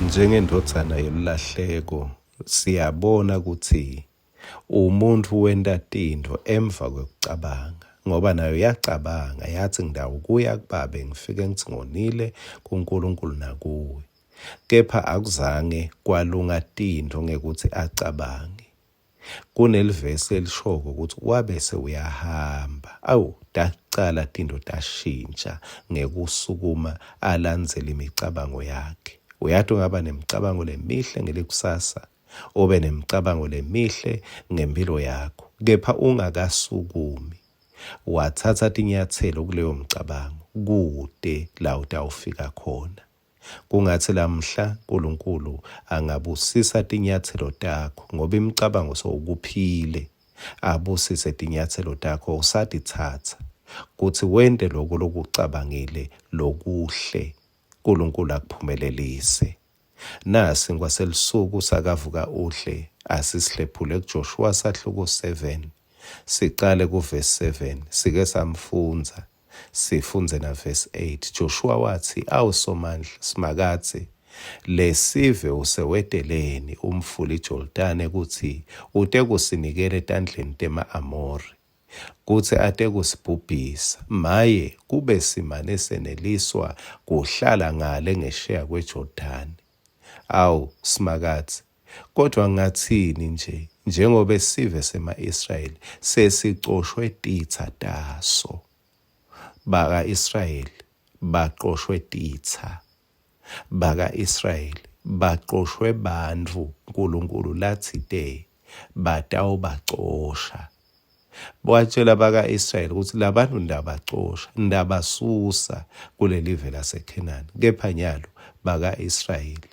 Njengendodzana yomlahleko siyabona ukuthi umuntu wentatindvo emva kwekucabanga ngoba nayo yacabanga yathi ngidawu kuya kubabe ngifike ngithi ngonile kuNkulunkulu nakuwe, kepha akuzange kwalunga tintfo ngekuthi acabange. Kunelivesi elishoko ukuthi wabe sewuyahamba tacala tintfo tashintsha ngekusukuma alandzela imicabango yakhe. Uyathi ungaba nemicabango lemihle ngelikusasa, ube nemicabango lemihle ngempilo yakho, kepha ungakasukumi wathatha tinyathelo kuleyo mcabango kude la utawufika khona. Kungathi lamhla uNkulunkulu angabusisa tinyathelo takho ngoba imicabango sowukuphile, abusise tinyathelo takho usatithatha kuthi wente lokho lokucabangile lokuhle, uNkulunkulu akuphumelelise. Nasi ngwaselisuku sakavuka uhle asisihlephule kuJoshua sahluko 7 siqale kuverse 7 sike samfunza sifunze na verse 8. Joshua wathi awusomandla simakathe lesive usewedeleni umfula iJordani ukuthi ute kusinikele etandleni tema-Amori kuthi ate kusibhubhisa maye kube simane seneliswa kuhlala ngale ngesheya kweJordani. Simakathe, kodwa ngathini nje njengoba sive sema-Israyeli sesicoshwe titha taso. Baka-Israyeli baqoshwe titha, baka-Israyeli baqoshwe bantfu uNkulunkulu latsite batawubacosha. Watshela baka-Israyeli ukuthi labantu ndabacosha, ndabasusa kulelive laseKhenani, kepha nyalo baka-Israyeli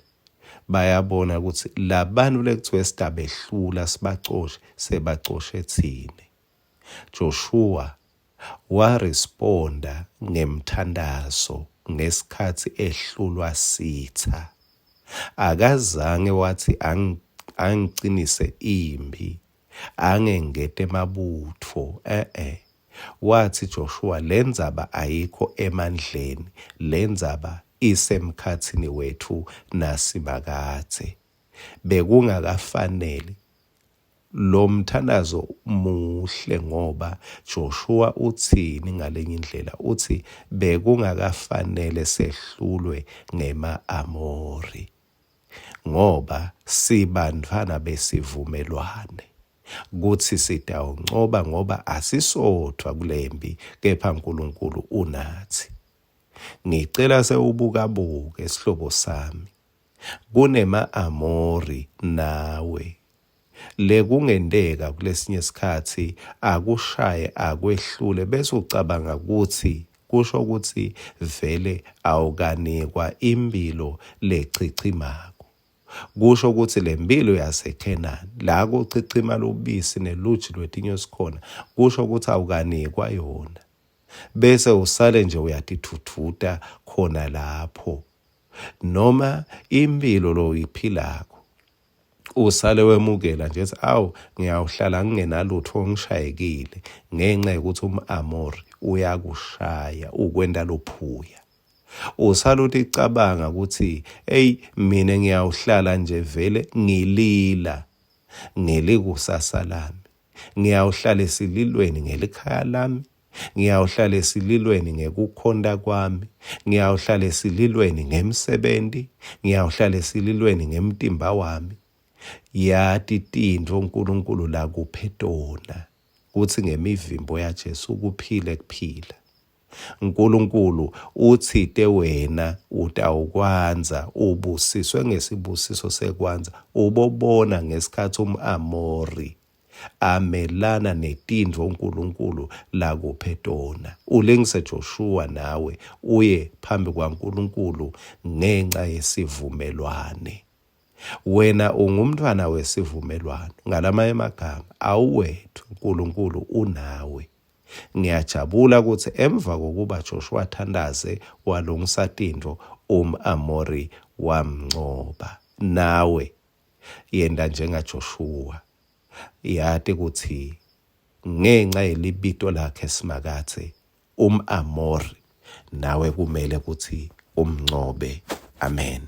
bayabona ukuthi labantu lekuthiwe sidabehlula sibacoshe sebacoshe thine. Joshua waresponda ngemthandazo ngesikhathi ehlulwa sitha. Akazange wathi angicinise impi, angengete emabutfo, wathi Joshua lenzaba ayikho emandleni, lenzaba isemkhathini wethu nasimakathe. Bekungakafanele lo mthandazo muhle ngoba Joshua uthini ngalenye indlela, uthi bekungakafanele sehlulwe ngema-Amori ngoba sibantfana besivumelwane kuthi sitawuncoba ngoba asisodwa kulempi kepha uNkulunkulu unathi. Ngicela sewubukabuke isihlobo sami, kunema-Amori nawe. Lekungendeka kulesinye isikhathi akushaye akwehlule bese ucabanga ukuthi kusho ukuthi vele awukanikwa impilo lechichimako. Kusho ukuthi lempilo yaseKhenani la kuchichima lubisi neluji lwetinyosi khona, kusho ukuthi awukanikwa yona. Bese usale nje uyatithuthuta khona lapho. Noma impilo lo iphilako usale wemukela nje ngiyawuhlala ngingenalutho ngishayekile ngenxa yokuthi um'Amori uyakushaya ukwenda lophuya. Usale uthi cabanga ukuthi mina ngiyawuhlala nje vele ngilila ngelikusasa lami, ngiyawuhlala esililweni ngelikhaya lami, ngiyawuhlala esililweni ngekukhonda kwami, ngiyawuhlala esililweni ngemsebenzi, ngiyawuhlala esililweni ngemtimba wami. Yati tintfo uNkulunkulu la kuphe tona kuthi ngemivimbo yaJesu kuphile kuphila. uNkulunkulu uthite wena utawukwanza ubusiswe ngesibusiso sekwanza ubobona ngesikhathi um'Amori amelana netindvo uNkulunkulu la kuphe tona. Ulengise Joshua nawe uye phambi kwaNkulunkulu ngenxa yesivumelwane. Wena ungumntwana wesivumelwano, ngalamaye amagama awuwethu, uNkulunkulu unawe. Ngiyajabula ukuthi emva kokuba Joshua athandaze walungisa tintfo um'Amori wamncoba. Nawe yenda njengaJoshua, yati ukuthi ngenxa yelibito lakhe simakathe um'Amori nawe kumele ukuthi umncobe. Amen.